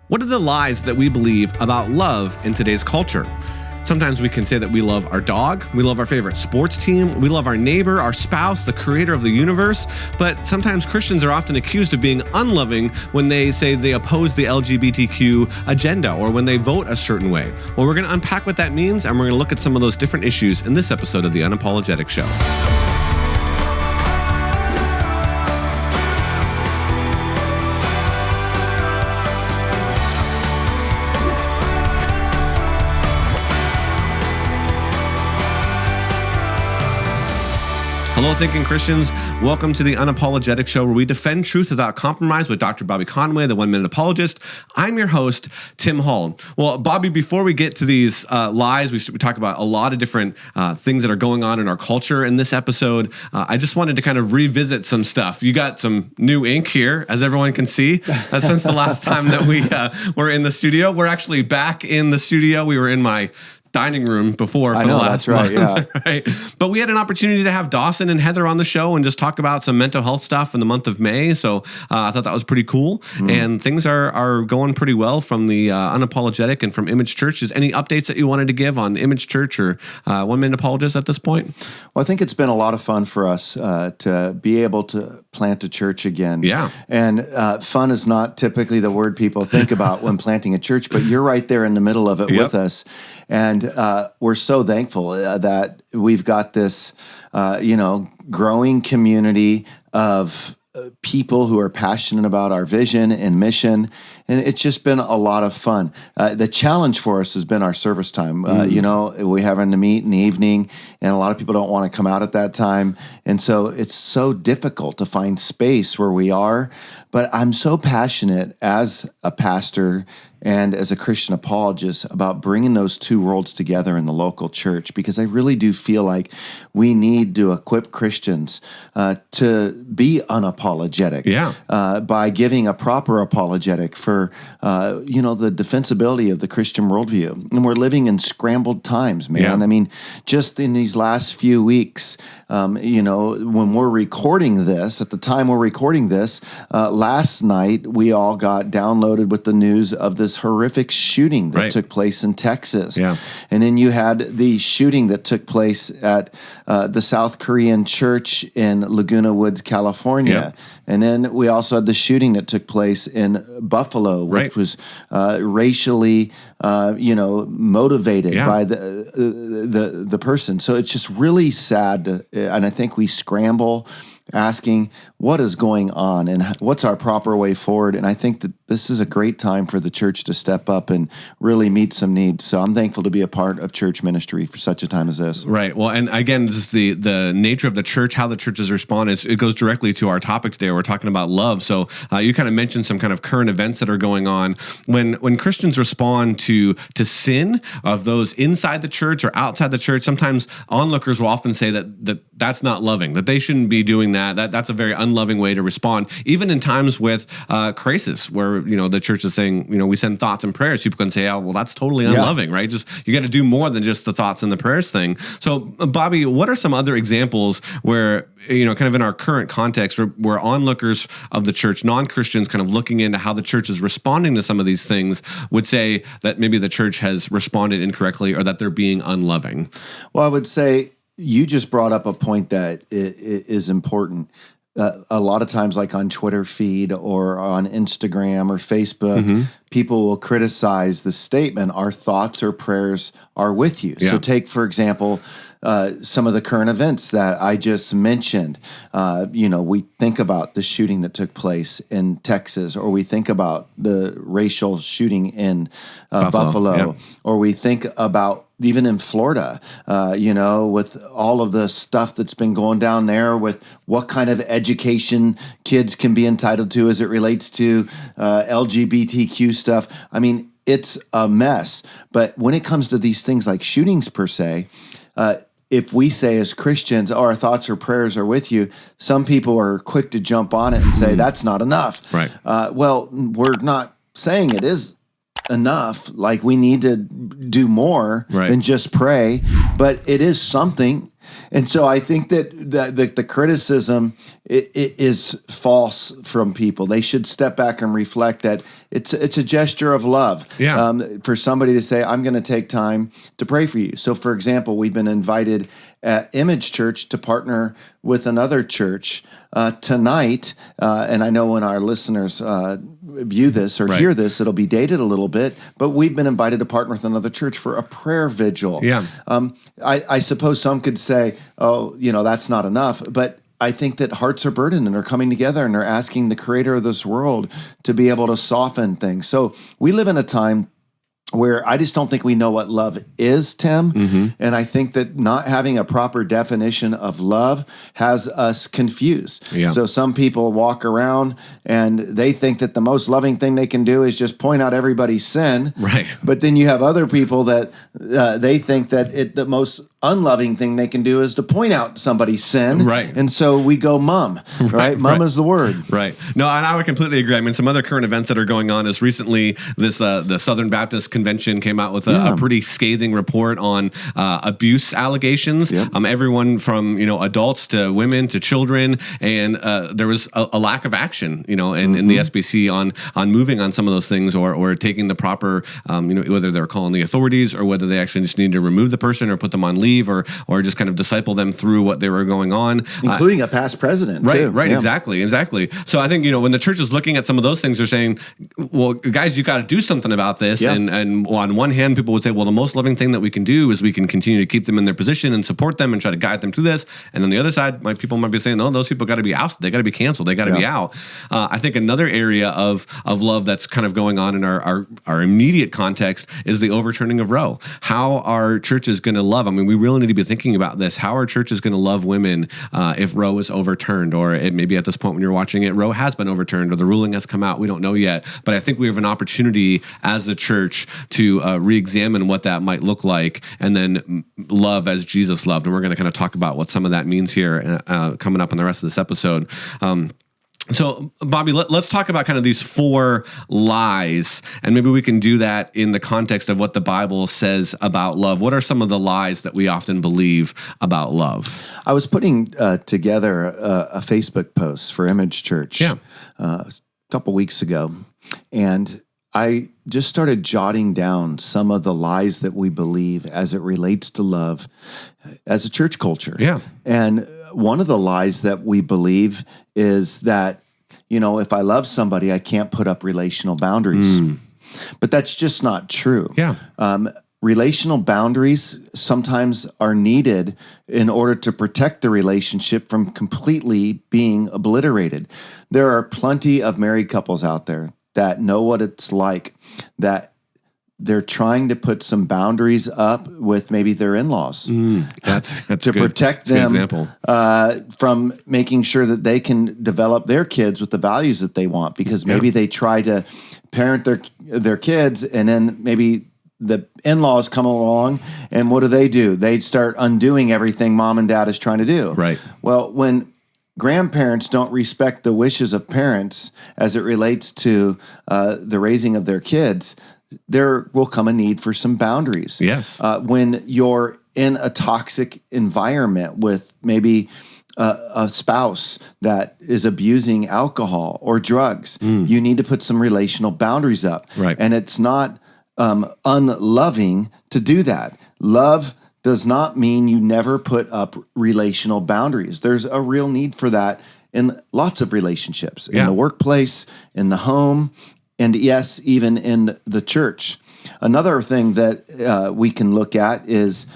What are the lies that we believe about love in today's culture? Sometimes we can say that we love our dog, we love our favorite sports team, we love our neighbor, our spouse, the creator of the universe, but sometimes Christians are often accused of being unloving when they say they oppose the LGBTQ agenda or when they vote a certain way. Well, we're going to unpack what that means, and we're going to look at some of those different issues in this episode of the Unapologetic Show. Hello, thinking Christians. Welcome to the Unapologetic Show, where we defend truth without compromise with Dr. Bobby Conway, the One Minute Apologist. I'm your host, Tim Hall. Well, Bobby, before we get to these lies, we talk about a lot of different things that are going on in our culture in this episode. I just wanted to kind of revisit some stuff. You got some new ink here, as everyone can see, since the last time that we were in the studio. We're actually back in the studio. We were in my dining room before for the last month, yeah. Right? But we had an opportunity to have Dawson and Heather on the show and just talk about some mental health stuff in the month of May. So I thought that was pretty cool. And things are going pretty well from the Unapologetic and from Image Church. Is any updates that you wanted to give on Image Church or One Minute Apologist at this point? Well, I think it's been a lot of fun for us to be able to plant a church again. Yeah. And fun is not typically the word people think about when planting a church, but you're right there in the middle of it with us. And we're so thankful that we've got this, growing community of people who are passionate about our vision and mission. And it's just been a lot of fun. The challenge for us has been our service time. We have to meet in the evening, and a lot of people don't want to come out at that time. And so it's so difficult to find space where we are. But I'm so passionate as a pastor and as a Christian apologist about bringing those two worlds together in the local church, because I really do feel like we need to equip Christians to be unapologetic by giving a proper apologetic for, the defensibility of the Christian worldview. And we're living in scrambled times, man. Yeah. I mean, just in these last few weeks, when we're recording this, at the time we're recording this, last night we all got downloaded with the news of this horrific shooting that took place in Texas. Yeah. And then you had the shooting that took place at the South Korean church in Laguna Woods, California. Yep. And then we also had the shooting that took place in Buffalo, which was racially, motivated by the person. So it's just really sad, and I think we scramble asking what is going on and what's our proper way forward. And I think that this is a great time for the church to step up and really meet some needs. So I'm thankful to be a part of church ministry for such a time as this. Right. Well, and again, just the nature of the church, how the churches respond, it goes directly to our topic today. We're talking about love. So you kind of mentioned some kind of current events that are going on. When Christians respond to sin of those inside the church or outside the church, sometimes onlookers will often say that's not loving, that they shouldn't be doing that's a very unloving way to respond, even in times with crisis where the church is saying we send thoughts and prayers. People can say, oh, well, that's totally unloving, right? Just you got to do more than just the thoughts and the prayers thing. So Bobby, what are some other examples where kind of in our current context where onlookers of the church, non-Christians, kind of looking into how the church is responding to some of these things, would say that maybe the church has responded incorrectly or that they're being unloving? Well, I would say you just brought up a point that is important. A lot of times, like on Twitter feed or on Instagram or Facebook, people will criticize the statement, our thoughts or prayers are with you. Yeah. So take, for example, some of the current events that I just mentioned. We think about the shooting that took place in Texas, or we think about the racial shooting in Buffalo, or we think about even in Florida, with all of the stuff that's been going down there with what kind of education kids can be entitled to as it relates to LGBTQ stuff. I mean, it's a mess. But when it comes to these things like shootings per se, if we say as Christians, our thoughts or prayers are with you, some people are quick to jump on it and say, that's not enough. Right. Well, we're not saying it is enough. Like we need to do more than just pray, but it is something. And so I think that the criticism is false from people. They should step back and reflect that it's a gesture of love for somebody to say, I'm going to take time to pray for you. So, for example, we've been invited at Image Church to partner with another church tonight. And I know when our listeners view this or hear this, it'll be dated a little bit, but we've been invited to partner with another church for a prayer vigil. I suppose some could say, oh, that's not enough, but I think that hearts are burdened and are coming together and are asking the creator of this world to be able to soften things. So we live in a time where I just don't think we know what love is, Tim. And I think that not having a proper definition of love has us confused. So some people walk around and they think that the most loving thing they can do is just point out everybody's sin. But then you have other people that they think that the most unloving thing they can do is to point out somebody's sin. And so we go mum, Mum is the word. No, and I would completely agree. I mean, some other current events that are going on is recently this the Southern Baptist Convention came out with a pretty scathing report on abuse allegations. Everyone from adults to women to children, and there was a lack of action, in the SBC on moving on some of those things or taking the proper, whether they're calling the authorities or whether they actually just need to remove the person or put them on leave or just kind of disciple them through what they were going on, including a past president. Exactly. So I think when the church is looking at some of those things, they're saying, well, guys, you got to do something about this. And on one hand, people would say, well, the most loving thing that we can do is we can continue to keep them in their position and support them and try to guide them through this. And on the other side, people might be saying, no, those people got to be ousted. They got to be canceled. They got to be out. I think another area of love that's kind of going on in our immediate context is the overturning of Roe. How are churches going to love? I mean, we really need to be thinking about this. How are churches going to love women if Roe is overturned? Or it maybe at this point when you're watching it, Roe has been overturned or the ruling has come out. We don't know yet. But I think we have an opportunity as a church to re-examine what that might look like and then love as Jesus loved. And we're going to kind of talk about what some of that means here coming up in the rest of this episode. So, Bobby, let's talk about kind of these 4 lies, and maybe we can do that in the context of what the Bible says about love. What are some of the lies that we often believe about love? I was putting together a Facebook post for Image Church a couple weeks ago, and I just started jotting down some of the lies that we believe as it relates to love as a church culture. And one of the lies that we believe is that, if I love somebody, I can't put up relational boundaries. But that's just not true. Relational boundaries sometimes are needed in order to protect the relationship from completely being obliterated. There are plenty of married couples out there that know what it's like, that they're trying to put some boundaries up with maybe their in-laws that's to good. protect That's them from making sure that they can develop their kids with the values that they want, because maybe they try to parent their kids and then maybe the in-laws come along and what do? They start undoing everything mom and dad is trying to do. Well, when grandparents don't respect the wishes of parents as it relates to the raising of their kids, there will come a need for some boundaries. When you're in a toxic environment with maybe a spouse that is abusing alcohol or drugs, you need to put some relational boundaries up. And it's not unloving to do that. Love does not mean you never put up relational boundaries. There's a real need for that in lots of relationships, in the workplace, in the home, and yes, even in the church. Another thing that we can look at is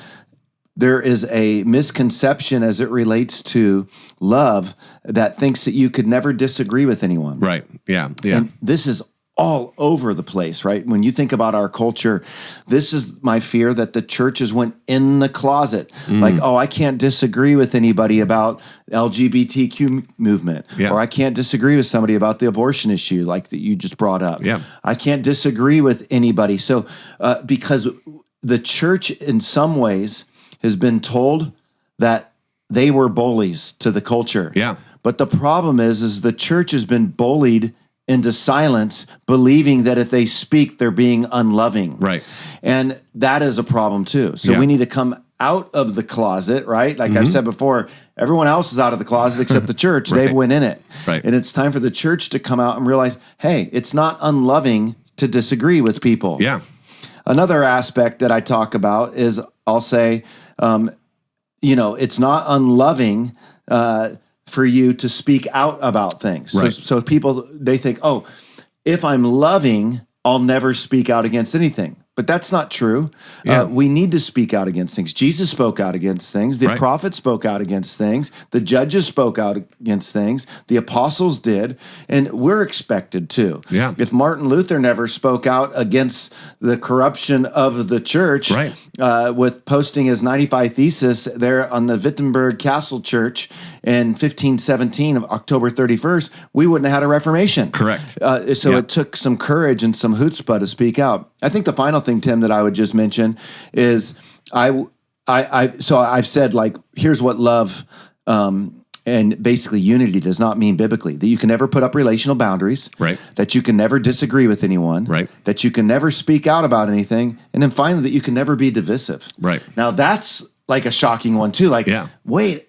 there is a misconception as it relates to love that thinks that you could never disagree with anyone. And this is all over the place, right? When you think about our culture, this is my fear, that the churches went in the closet. Like, oh, I can't disagree with anybody about LGBTQ movement, or I can't disagree with somebody about the abortion issue like that you just brought up. I can't disagree with anybody. So because the church in some ways has been told that they were bullies to the culture. But the problem is the church has been bullied into silence, believing that if they speak, they're being unloving. Right. And that is a problem too. So we need to come out of the closet, right? Like I've said before, everyone else is out of the closet except the church. They've went in it. Right. And it's time for the church to come out and realize, hey, it's not unloving to disagree with people. Yeah. Another aspect that I talk about is I'll say, it's not unloving for you to speak out about things. Right. So people, they think, oh, if I'm loving, I'll never speak out against anything. But that's not true. Yeah. We need to speak out against things. Jesus spoke out against things. The prophets spoke out against things. The judges spoke out against things. The apostles did. And we're expected to. Yeah. If Martin Luther never spoke out against the corruption of the church with posting his 95 Thesis there on the Wittenberg Castle Church in 1517 of October 31st, we wouldn't have had a Reformation. Correct. So it took some courage and some chutzpah to speak out. I think the final thing, Tim, that I would just mention is so I've said, like, here's what love and basically unity does not mean biblically: that you can never put up relational boundaries, right? That you can never disagree with anyone, right? That you can never speak out about anything, and then finally that you can never be divisive, right? Now that's like a shocking one too. Like, wait,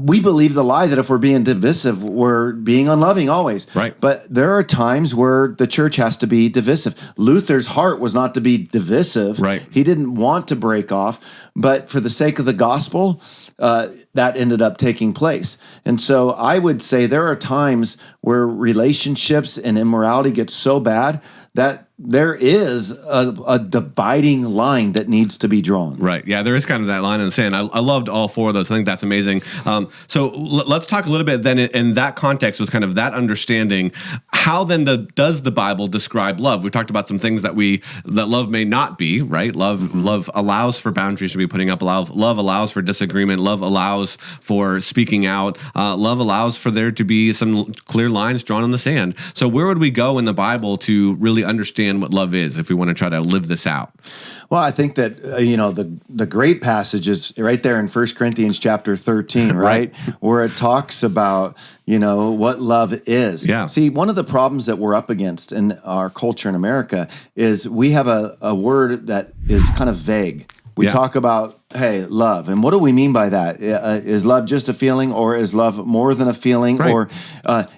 we believe the lie that if we're being divisive, we're being unloving always. Right. But there are times where the church has to be divisive. Luther's heart was not to be divisive. Right. He didn't want to break off, but for the sake of the gospel, that ended up taking place. And so I would say there are times where relationships and immorality get so bad that there is a dividing line that needs to be drawn. Right. Yeah, there is kind of that line in the sand. I loved all four of those. I think that's amazing. So let's talk a little bit then in that context with kind of that understanding. How then does the Bible describe love? We talked about some things that love may not be, right? Love allows for boundaries to be putting up. Love allows for disagreement. Love allows for speaking out. Love allows for there to be some clear lines drawn in the sand. So where would we go in the Bible to really understand what love is if we want to try to live this out? Well, I think that the great passage is right there in 1 Corinthians chapter 13, right? Where it talks about what love is. Yeah. See, one of the problems that we're up against in our culture in America is we have a word that is kind of vague. We talk about, hey, love. And what do we mean by that? Is love just a feeling, or is love more than a feeling? Right. Or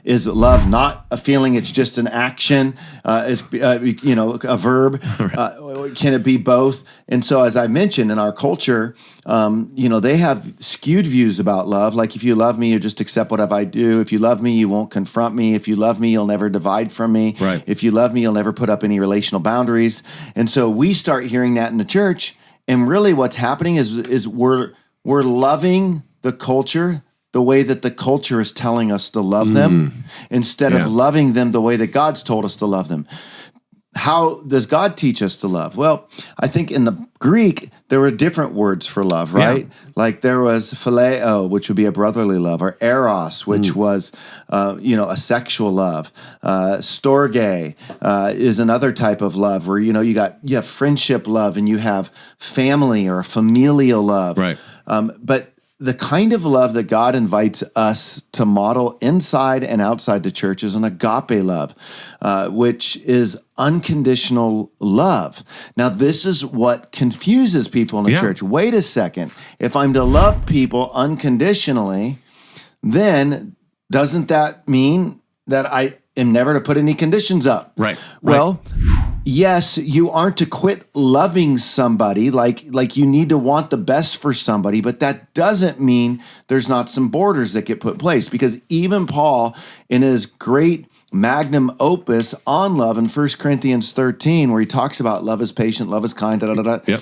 is love not a feeling, it's just an action? Is a verb? Right. Can it be both? And so as I mentioned, in our culture, they have skewed views about love. Like, if you love me, you just accept whatever I do. If you love me, you won't confront me. If you love me, you'll never divide from me. Right. If you love me, you'll never put up any relational boundaries. And so we start hearing that in the church. And really what's happening is we're loving the culture the way that the culture is telling us to love them, instead of loving them the way that God's told us to love them. How does God teach us to love? Well, I think in the Greek, there were different words for love, right? Yeah. Like there was phileo, which would be a brotherly love, or eros, which was, a sexual love. Storge is another type of love where, you have friendship love and you have family or familial love. Right. But the kind of love that God invites us to model inside and outside the church is an agape love, which is unconditional love. Now, this is what confuses people in the church. Wait a second. If I'm to love people unconditionally, then doesn't that mean that I am never to put any conditions up? Right. Well, yes, you aren't to quit loving somebody, like you need to want the best for somebody, but that doesn't mean there's not some borders that get put in place, because even Paul, in his great magnum opus on love in 1 Corinthians 13, where he talks about love is patient, love is kind, Yep.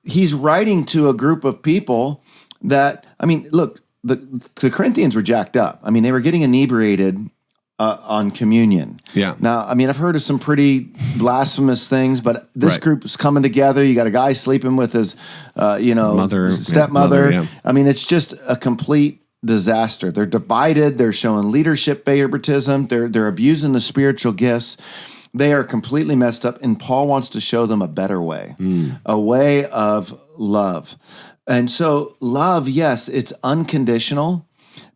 He's writing to a group of people that, look, the Corinthians were jacked up. They were getting inebriated on communion. Yeah. Now, I've heard of some pretty blasphemous things, but this group is coming together. You got a guy sleeping with his, stepmother. Yeah. It's just a complete disaster. They're divided. They're showing leadership favoritism. They're abusing the spiritual gifts. They are completely messed up, and Paul wants to show them a better way, a way of love. And so love, yes, it's unconditional,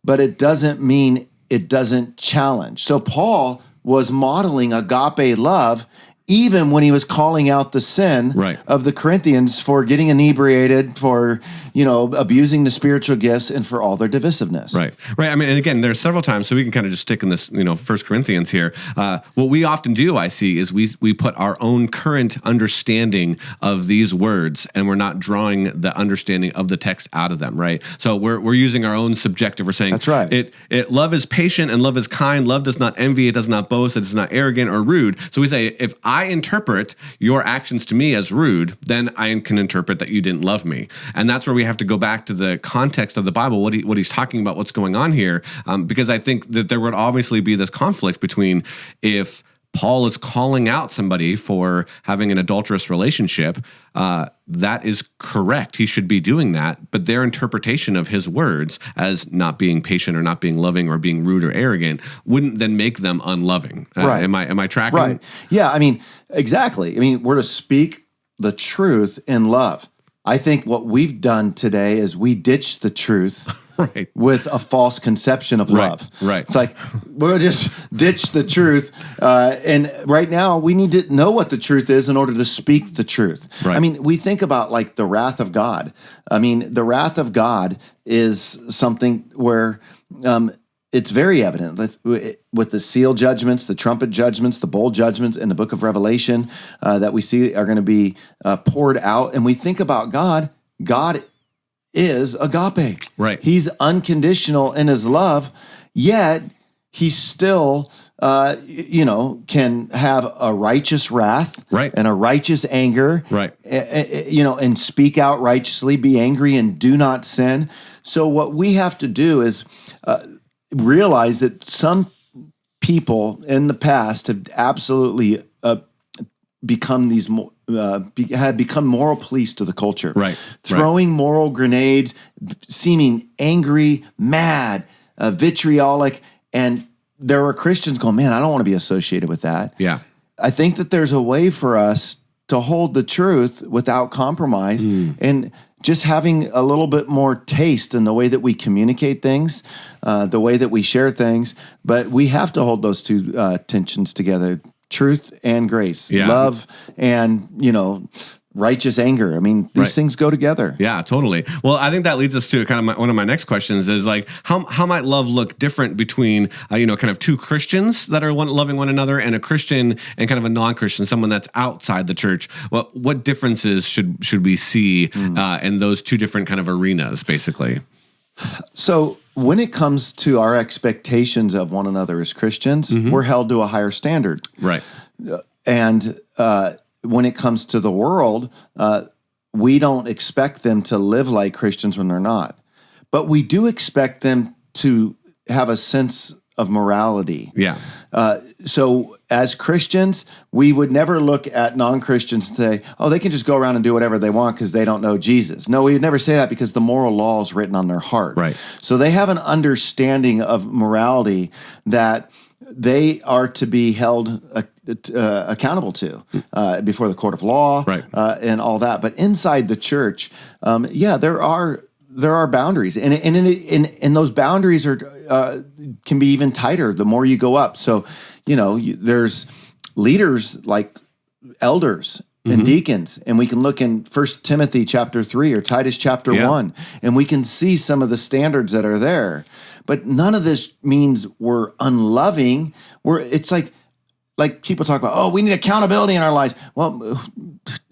but it doesn't mean it doesn't challenge. So Paul was modeling agape love even when he was calling out the sin of the Corinthians for getting inebriated, for, abusing the spiritual gifts, and for all their divisiveness. Right. I mean, and again, there's several times, so we can kind of just stick in this, 1 Corinthians here. What we often do, I see, is we put our own current understanding of these words, and we're not drawing the understanding of the text out of them, right? So we're using our own subjective. We're saying, that's right. Love is patient and love is kind. Love does not envy. It does not boast. It is not arrogant or rude. So we say, if I interpret your actions to me as rude, then I can interpret that you didn't love me. And that's where we have to go back to the context of the Bible, what he's talking about, what's going on here, because I think that there would obviously be this conflict between if Paul is calling out somebody for having an adulterous relationship, that is correct. He should be doing that. But their interpretation of his words as not being patient or not being loving or being rude or arrogant wouldn't then make them unloving. Right. Am I tracking? Right. Yeah. I mean, exactly. I mean, we're to speak the truth in love. I think what we've done today is we ditch the truth with a false conception of love. Right. It's like, we'll just ditch the truth. And right now, we need to know what the truth is in order to speak the truth. Right. I mean, we think about like the wrath of God. I mean, the wrath of God is something where it's very evident with the seal judgments, the trumpet judgments, the bowl judgments in the book of Revelation that we see are going to be poured out. And we think about God is agape. Right. He's unconditional in his love, yet he still, can have a righteous wrath and a righteous anger, and speak out righteously, be angry and do not sin. So what we have to do is realize that some people in the past have absolutely become these had become moral police to the culture, throwing moral grenades, seeming angry, mad, vitriolic, and there are Christians going, man, I don't want to be associated with that. Yeah, I think that there's a way for us to hold the truth without compromise and just having a little bit more taste in the way that we communicate things, the way that we share things. But we have to hold those two tensions together, truth and grace, love and, righteous anger. I mean, these things go together. Yeah, totally. Well, I think that leads us to kind of one of my next questions is like, how might love look different between, kind of two Christians that are loving one another and a Christian and kind of a non-Christian, someone that's outside the church? What differences should we see in those two different kind of arenas, basically? So when it comes to our expectations of one another as Christians, we're held to a higher standard. Right. And when it comes to the world, we don't expect them to live like Christians when they're not. But we do expect them to have a sense of morality. Yeah. So as Christians, we would never look at non-Christians and say, oh, they can just go around and do whatever they want because they don't know Jesus. No, we would never say that because the moral law is written on their heart. Right. So they have an understanding of morality that they are to be held accountable to before the court of law and all that. But inside the church, there are boundaries, and those boundaries are can be even tighter the more you go up. So, there's leaders like elders and deacons, and we can look in 1 Timothy chapter 3 or Titus chapter 1, and we can see some of the standards that are there. But none of this means we're unloving. It's like people talk about, oh, we need accountability in our lives. Well,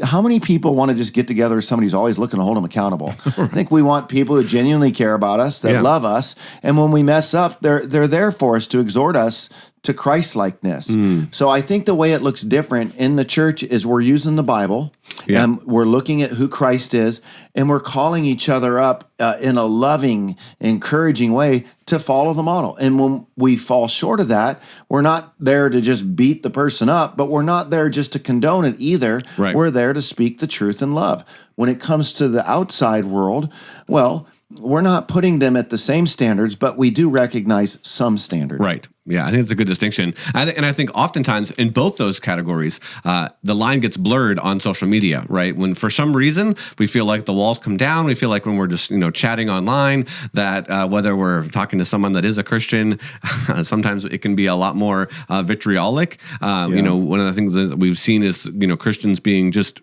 how many people want to just get together with somebody who's always looking to hold them accountable? I think we want people who genuinely care about us, that love us. And when we mess up, they're there for us to exhort us to Christ-likeness. So I think the way it looks different in the church is we're using the Bible, and we're looking at who Christ is, and we're calling each other up in a loving, encouraging way to follow the model. And when we fall short of that, we're not there to just beat the person up, but we're not there just to condone it either. Right. We're there to speak the truth in love. When it comes to the outside world, well, we're not putting them at the same standards, but we do recognize some standard. Right. Yeah, I think it's a good distinction. And I think oftentimes in both those categories, the line gets blurred on social media, right? When for some reason we feel like the walls come down, we feel like when we're just, chatting online, that whether we're talking to someone that is a Christian, sometimes it can be a lot more vitriolic. One of the things that we've seen is, Christians being just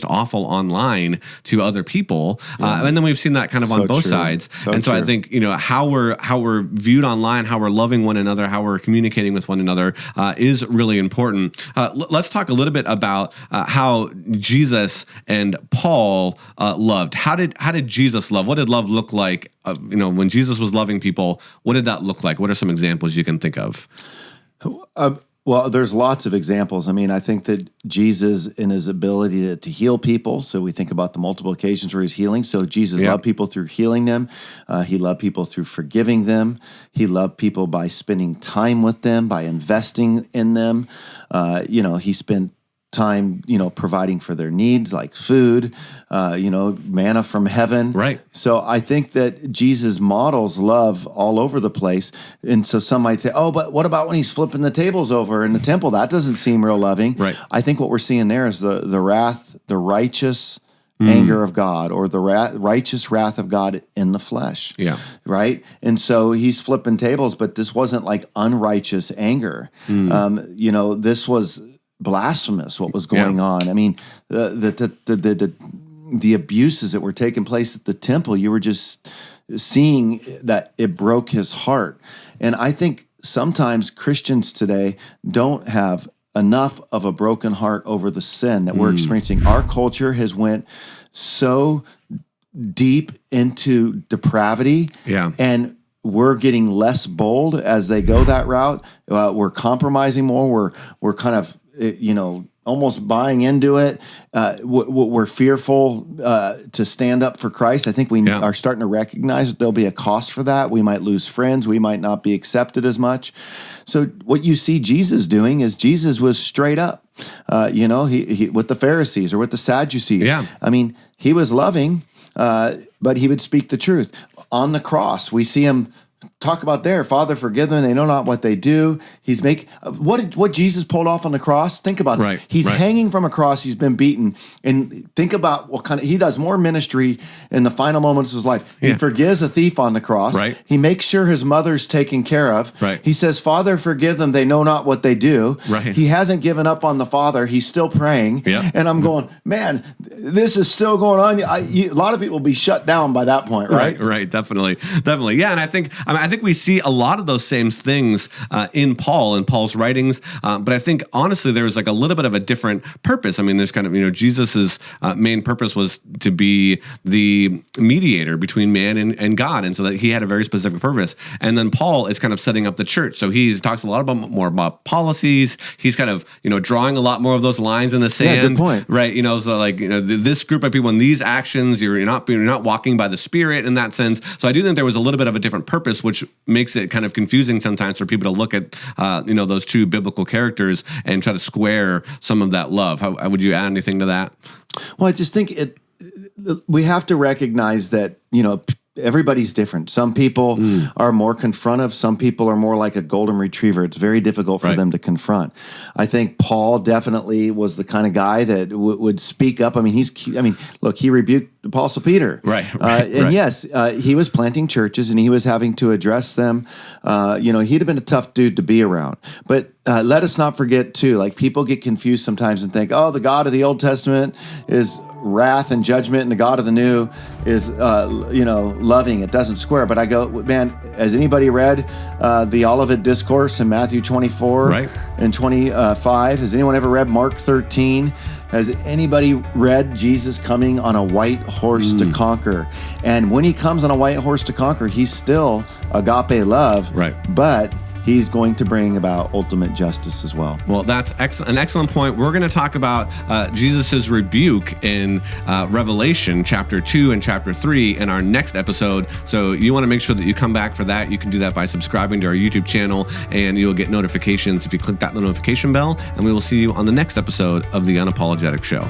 awful online to other people. And then we've seen that kind of on both sides. So I think, how we're viewed online, how we're loving one another, how we're communicating with one another is really important. Let's talk a little bit about how Jesus and Paul loved. How did Jesus love? What did love look like? When Jesus was loving people, what did that look like? What are some examples you can think of? Well, there's lots of examples. I mean, I think that Jesus, in his ability to heal people, so we think about the multiple occasions where he's healing. So Jesus loved people through healing them. He loved people through forgiving them. He loved people by spending time with them, by investing in them. He spent time, providing for their needs like food, manna from heaven. Right. So I think that Jesus models love all over the place. And so some might say, oh, but what about when he's flipping the tables over in the temple? That doesn't seem real loving. Right. I think what we're seeing there is the wrath, the righteous anger of God, or the righteous wrath of God in the flesh. Yeah. Right. And so he's flipping tables, but this wasn't like unrighteous anger. This was blasphemous what was going on. I mean, the abuses that were taking place at the temple, you were just seeing that it broke his heart. And I think sometimes Christians today don't have enough of a broken heart over the sin that we're experiencing. Our culture has went so deep into depravity, and we're getting less bold as they go that route. We're compromising more. We're kind of almost buying into it. We're fearful to stand up for Christ. I think we are starting to recognize that there'll be a cost for that. We might lose friends. We might not be accepted as much. So what you see Jesus doing is Jesus was straight up, he with the Pharisees or with the Sadducees. Yeah. I mean, he was loving, but he would speak the truth. On the cross, we see him talk about there, Father, forgive them, they know not what they do. He's what Jesus pulled off on the cross. Think about this. He's hanging from a cross. He's been beaten, and think about what kind of. He does more ministry in the final moments of his life. He forgives a thief on the cross. Right. He makes sure his mother's taken care of. Right. He says, Father, forgive them, they know not what they do. Right. He hasn't given up on the Father. He's still praying. Yeah. And I'm going, man, this is still going on. A lot of people will be shut down by that point, right? Right. Definitely. Yeah, and I think we see a lot of those same things in Paul's writings, but I think honestly there's like a little bit of a different purpose. I mean, there's kind of Jesus's main purpose was to be the mediator between man and God, and so that he had a very specific purpose. And then Paul is kind of setting up the church, so he talks a lot more about policies. He's kind of drawing a lot more of those lines in the sand. Yeah, good point. Right? So like this group of people and these actions, you're not walking by the Spirit in that sense. So I do think there was a little bit of a different purpose, which makes it kind of confusing sometimes for people to look at those two biblical characters and try to square some of that love. How would you add anything to that? Well, I just think we have to recognize that everybody's different. Some people are more confrontive. Some people are more like a golden retriever. It's very difficult for them to confront. I think Paul definitely was the kind of guy that would speak up. I mean, look, he rebuked Apostle Peter. Right. Yes, he was planting churches and he was having to address them. He'd have been a tough dude to be around. But let us not forget too, like people get confused sometimes and think, oh, the God of the Old Testament is wrath and judgment, and the God of the New is, loving. It doesn't square. But I go, man, has anybody read the Olivet Discourse in Matthew 24 and 25? Has anyone ever read Mark 13? Has anybody read Jesus coming on a white horse to conquer? And when he comes on a white horse to conquer, he's still agape love, but he's going to bring about ultimate justice as well. Well, that's an excellent point. We're going to talk about Jesus' rebuke in Revelation chapter 2 and chapter 3 in our next episode. So you want to make sure that you come back for that. You can do that by subscribing to our YouTube channel, and you'll get notifications if you click that notification bell. And we will see you on the next episode of The Unapologetic Show.